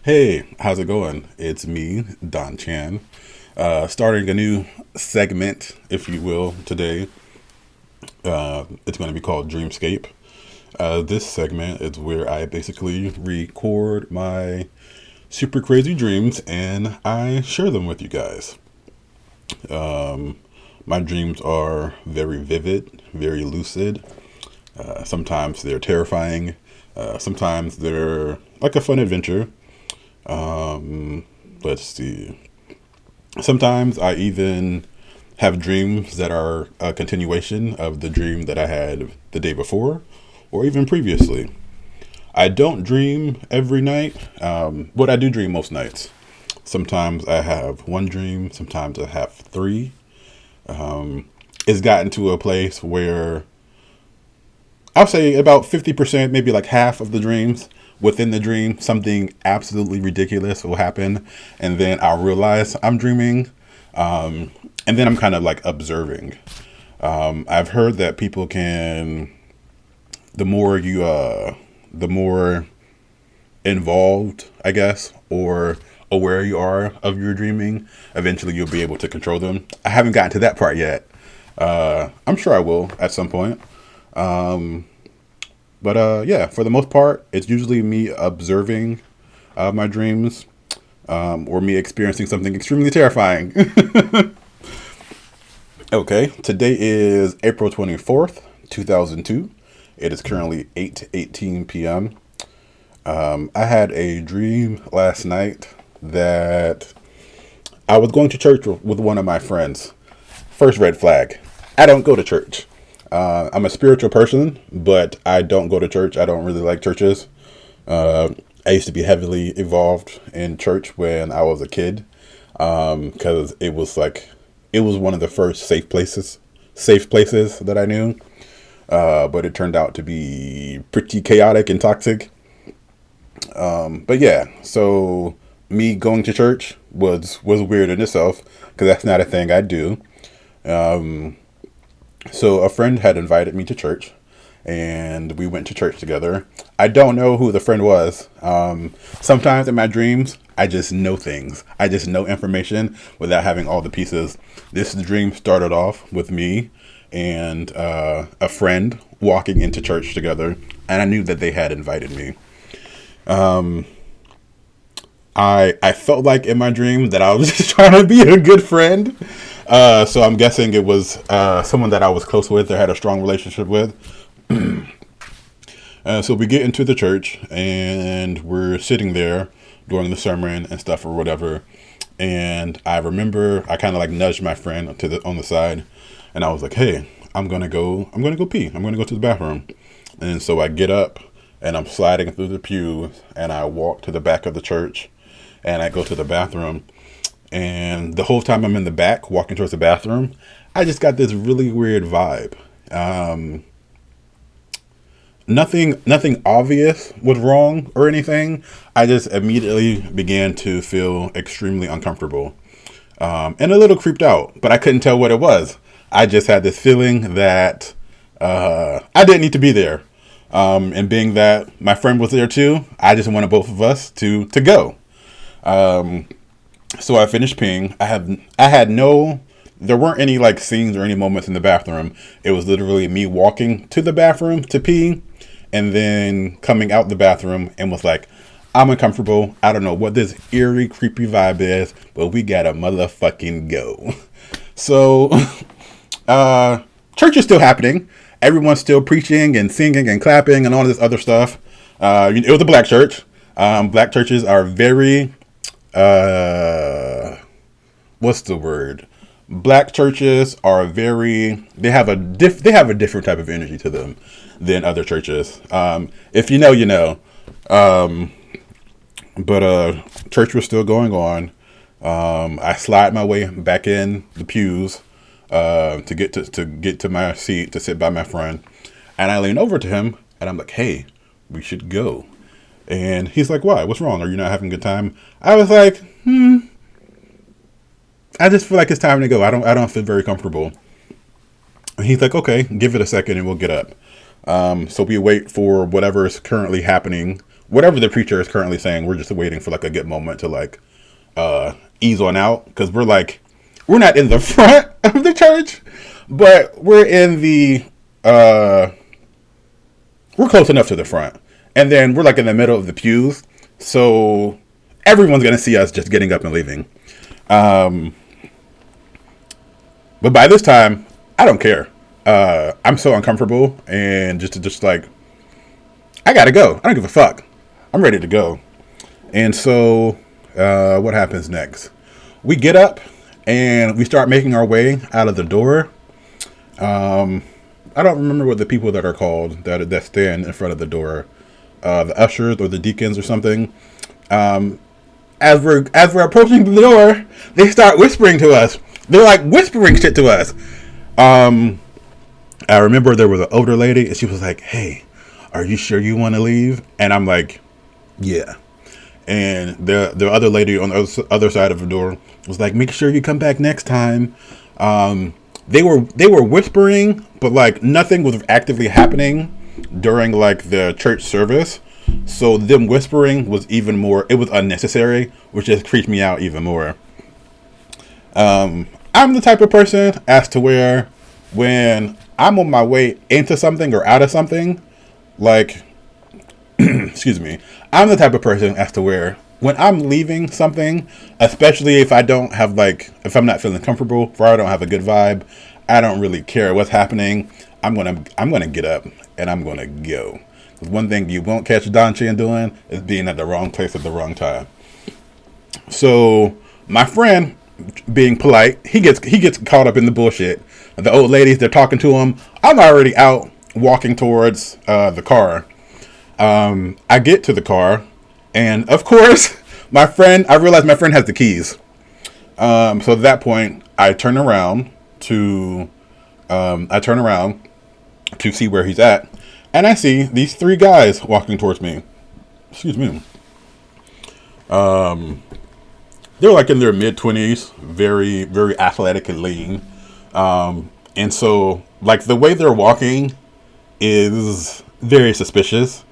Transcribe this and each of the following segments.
Hey, how's it going? It's me, DONCHAN, starting a new segment, if you will, today. It's going to be called Dreamscape. This segment is where I basically record my super crazy dreams and I share them with you guys. My dreams are very vivid, very lucid. Sometimes they're terrifying. Sometimes they're like a fun adventure. Let's see. Sometimes I even have dreams that are a continuation of the dream that I had the day before or even previously. I don't dream every night, but I do dream most nights. Sometimes I have one dream, sometimes I have three. It's gotten to a place where I'll say about 50%, maybe like half of the dreams within the dream, something absolutely ridiculous will happen. And then I'll realize I'm dreaming. And then I'm kind of like observing. I've heard that people can, the more involved, I guess, or aware you are of your dreaming, eventually you'll be able to control them. I haven't gotten to that part yet. I'm sure I will at some point. But yeah, for the most part, it's usually me observing my dreams or me experiencing something extremely terrifying. Okay, today is April 24th, 2002. It is currently 8:18 p.m. I had a dream last night that I was going to church with one of my friends. First red flag. I don't go to church. I'm a spiritual person, but I don't go to church. I don't really like churches. I used to be heavily involved in church when I was a kid, because it was one of the first safe places that I knew. But it turned out to be pretty chaotic and toxic. But yeah, so me going to church was weird in itself because that's not a thing I do. So a friend had invited me to church and we went to church together. I don't know who the friend was. Sometimes in my dreams, I just know things. I just know information without having all the pieces. This dream started off with me and a friend walking into church together, and I knew that they had invited me. I felt like in my dream that I was just trying to be a good friend. So I'm guessing it was someone that I was close with or had a strong relationship with. So we get into the church and we're sitting there during the sermon and stuff or whatever. And I remember I kind of like nudged my friend on the side, and I was like, "Hey, I'm gonna go pee. I'm gonna go to the bathroom." And so I get up and I'm sliding through the pews and I walk to the back of the church and I go to the bathroom. And the whole time I'm in the back walking towards the bathroom, I just got this really weird vibe. Nothing obvious was wrong or anything. I just immediately began to feel extremely uncomfortable, and a little creeped out, but I couldn't tell what it was. I just had this feeling that I didn't need to be there. And being that my friend was there too, I just wanted both of us to go. So I finished peeing. There weren't any like scenes or any moments in the bathroom. It was literally me walking to the bathroom to pee and then coming out the bathroom and was like, I'm uncomfortable. I don't know what this eerie, creepy vibe is, but we gotta motherfucking go. So, church is still happening. Everyone's still preaching and singing and clapping and all this other stuff. It was a black church. Black churches are very, what's the word? Black churches are very, they have a different type of energy to them than other churches. If you know, you know. But church was still going on. I slide my way back in the pews to get to my seat to sit by my friend, and I lean over to him and I'm like, "Hey, we should go." And he's like, "Why? What's wrong? Are you not having a good time?" I was like, I just feel like it's time to go. I don't feel very comfortable. And he's like, "Okay, give it a second and we'll get up." So we wait for whatever is currently happening whatever the preacher is currently saying, we're just waiting for like a good moment to like ease on out, because we're not in the front of the church, but we're in the we're close enough to the front, and then we're like in the middle of the pews, so everyone's gonna see us just getting up and leaving. But by this time, I don't care. I'm so uncomfortable, and just like, I gotta go. I don't give a fuck. I'm ready to go. And so, what happens next? We get up and we start making our way out of the door. I don't remember what the people that are called that stand in front of the door, the ushers or the deacons or something. As we're approaching the door, they start whispering to us. They're like whispering shit to us. I remember there was an older lady, and she was like, "Hey, are you sure you want to leave?" And I'm like, "Yeah." And the other lady on the other side of the door was like, "Make sure you come back next time." They were whispering, but like nothing was actively happening during like the church service. So them whispering was even more, it was unnecessary, which just creeped me out even more. I'm the type of person as to where when I'm on my way into something or out of something, like, excuse me, I'm the type of person as to where when I'm leaving something, especially if if I'm not feeling comfortable or I don't have a good vibe, I don't really care what's happening. I'm gonna get up and I'm gonna go. One thing you won't catch DONCHAN doing is being at the wrong place at the wrong time. So my friend, being polite, he gets caught up in the bullshit. The old ladies, they're talking to him. I'm already out walking towards the car. I get to the car, and of course, I realize my friend has the keys. So at that point, I turn around to see where he's at. And I see these three guys walking towards me. Excuse me. They're like in their mid-20s, very, very athletic and lean. And so, like, the way they're walking is very suspicious.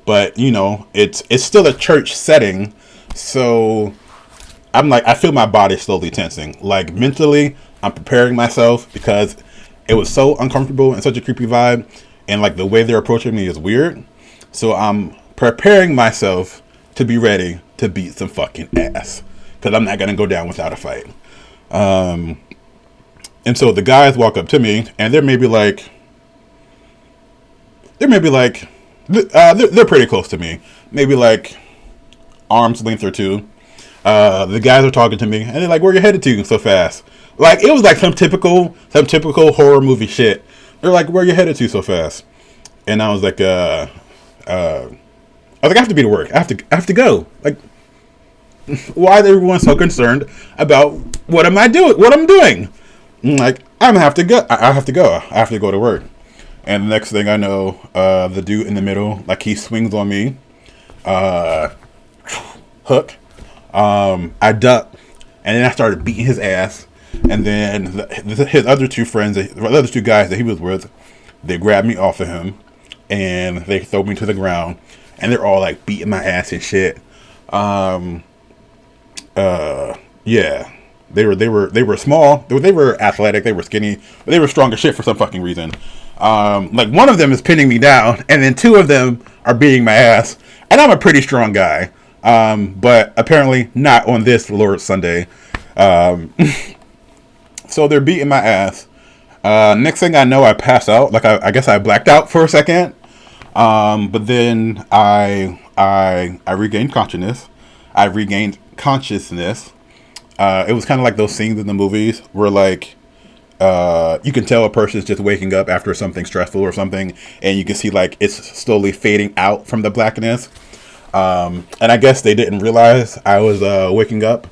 But, you know, it's still a church setting. So, I feel my body slowly tensing. Like, mentally, I'm preparing myself because it was so uncomfortable and such a creepy vibe. And like the way they're approaching me is weird. So I'm preparing myself to be ready to beat some fucking ass. Because I'm not going to go down without a fight. And so the guys walk up to me, and they're pretty close to me. Maybe like arm's length or two. The guys are talking to me, and they're like, "Where you headed to so fast?" Like, it was like some typical horror movie shit. They're like, "Where you headed to so fast?" And I was like, I have to be to work. I have to go. Like, why is everyone so concerned about what I'm doing? I'm like, I have to go. I have to go to work. And the next thing I know, the dude in the middle, like, he swings on me. Hook. I duck, and then I started beating his ass. And then his other two friends, the other two guys that he was with, they grabbed me off of him, and they throw me to the ground, and they're all like beating my ass and shit. Yeah, they were small, they were athletic, they were skinny, but they were strong as shit for some fucking reason. Like, one of them is pinning me down, and then two of them are beating my ass, and I'm a pretty strong guy, but apparently not on this Lord's Sunday. So they're beating my ass. Next thing I know, I pass out. Like, I guess I blacked out for a second. But then I regained consciousness. It was kind of like those scenes in the movies where, like, you can tell a person's just waking up after something stressful or something, and you can see, like, it's slowly fading out from the blackness. And I guess they didn't realize I was waking up,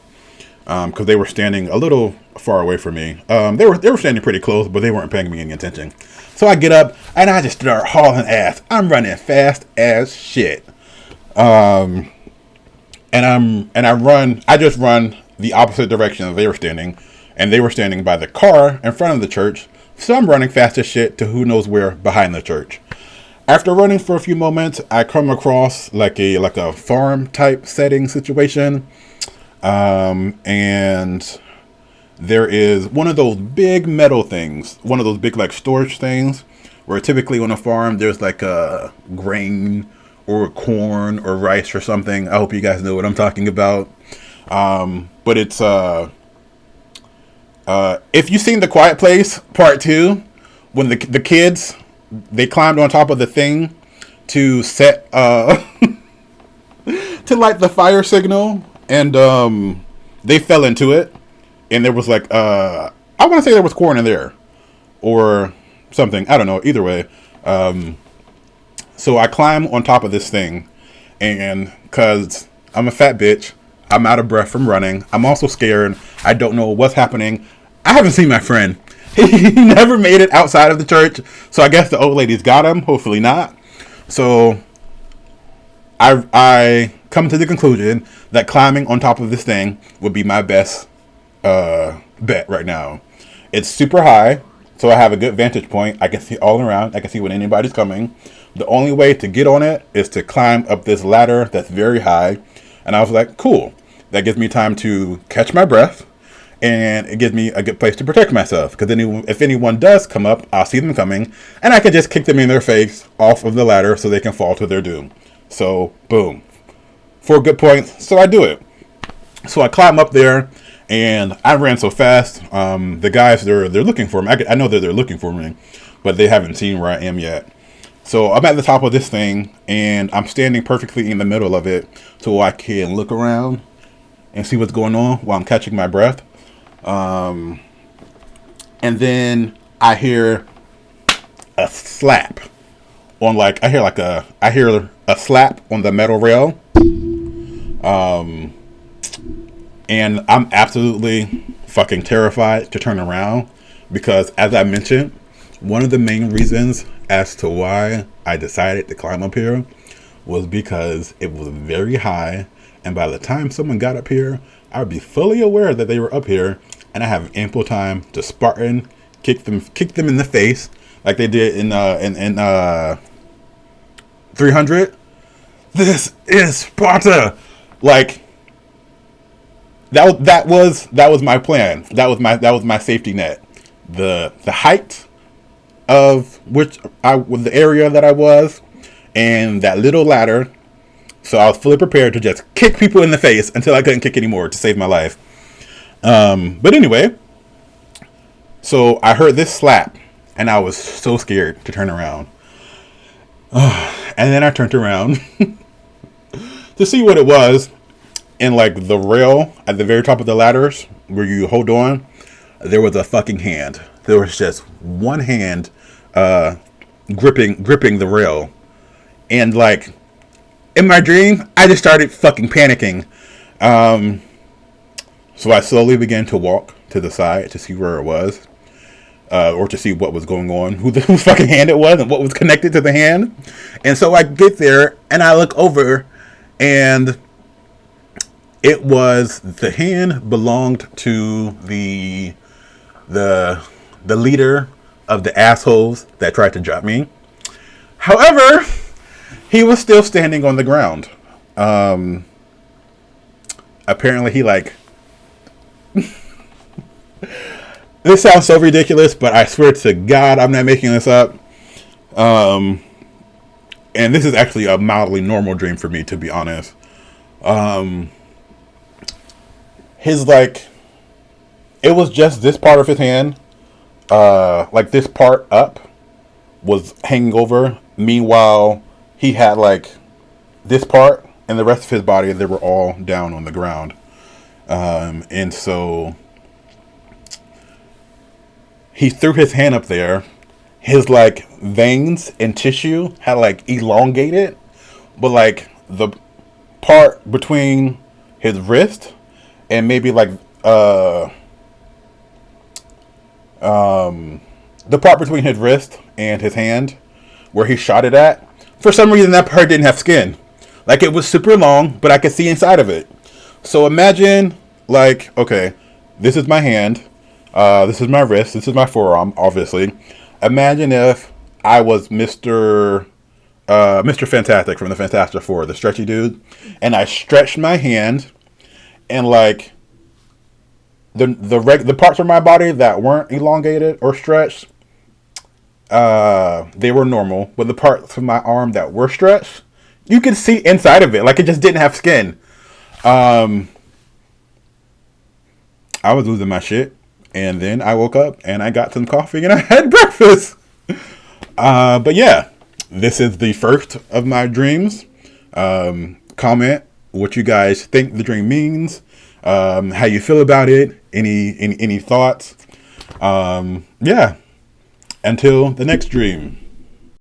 because they were standing a little far away from me. They were standing pretty close, but they weren't paying me any attention. So I get up and I just start hauling ass. I'm running fast as shit. And I just run the opposite direction that they were standing, and they were standing by the car in front of the church. So I'm running fast as shit to who knows where behind the church. After running for a few moments, I come across like a farm type setting situation, and there is one of those big metal things, one of those big like storage things, where typically on a farm there's like a grain or corn or rice or something. I hope you guys know what I'm talking about. But it's if you've seen The Quiet Place Part 2, when the kids, they climbed on top of the thing to set to light the fire signal, and they fell into it, and there was like I want to say there was corn in there or something. I don't know. Either way, so I climb on top of this thing, and because I'm a fat bitch, I'm out of breath from running. I'm also scared. I don't know what's happening. I haven't seen my friend. He never made it outside of the church, so I guess the old lady's got him. Hopefully not. So I come to the conclusion that climbing on top of this thing would be my best bet right now. It's super high, so I have a good vantage point. I can see all around. I can see when anybody's coming. The only way to get on it is to climb up this ladder that's very high. And I was like, cool. That gives me time to catch my breath, and it gives me a good place to protect myself. Because if anyone does come up, I'll see them coming, and I can just kick them in their face off of the ladder so they can fall to their doom. So, boom. 4 good points, so I do it. So I climb up there, and I ran so fast. The guys, they're looking for me. I know that they're looking for me, but they haven't seen where I am yet. So I'm at the top of this thing, and I'm standing perfectly in the middle of it so I can look around and see what's going on while I'm catching my breath. And then I hear a slap on I hear a slap on the metal rail. And I'm absolutely fucking terrified to turn around because, as I mentioned, one of the main reasons as to why I decided to climb up here was because it was very high, and by the time someone got up here, I would be fully aware that they were up here, and I have ample time to Spartan kick them in the face like they did in 300. This is Sparta. Like that was my plan. That was my safety net. The height of the area that I was, and that little ladder. So I was fully prepared to just kick people in the face until I couldn't kick anymore to save my life. But anyway, so I heard this slap, and I was so scared to turn around. And then I turned around to see what it was. And like the rail at the very top of the ladders where you hold on, there was a fucking hand. There was just one hand gripping the rail. And like in my dream, I just started fucking panicking. So I slowly began to walk to the side to see where it was. Or to see what was going on, whose fucking hand it was, and what was connected to the hand. And so I get there, and I look over, and the hand belonged to the leader of the assholes that tried to drop me. However, he was still standing on the ground. Apparently he this sounds so ridiculous, but I swear to God, I'm not making this up. And this is actually a mildly normal dream for me, to be honest. It was just this part of his hand, this part up was hanging over. Meanwhile, he had this part and the rest of his body, they were all down on the ground. And so he threw his hand up there. His veins and tissue had elongated, but the part between his wrist and maybe the part between his wrist and his hand where he shot it at, for some reason that part didn't have skin. It was super long, but I could see inside of it. So imagine okay, this is my hand, this is my wrist, this is my forearm, obviously. Imagine if I was Mr. Mr. Fantastic from the Fantastic Four, the stretchy dude, and I stretched my hand, and like the parts of my body that weren't elongated or stretched, they were normal, but the parts of my arm that were stretched, you could see inside of it, like it just didn't have skin. I was losing my shit, and then I woke up and I got some coffee and I had breakfast. But yeah, this is the first of my dreams. Comment what you guys think the dream means, how you feel about it, any thoughts. Yeah, until the next dream.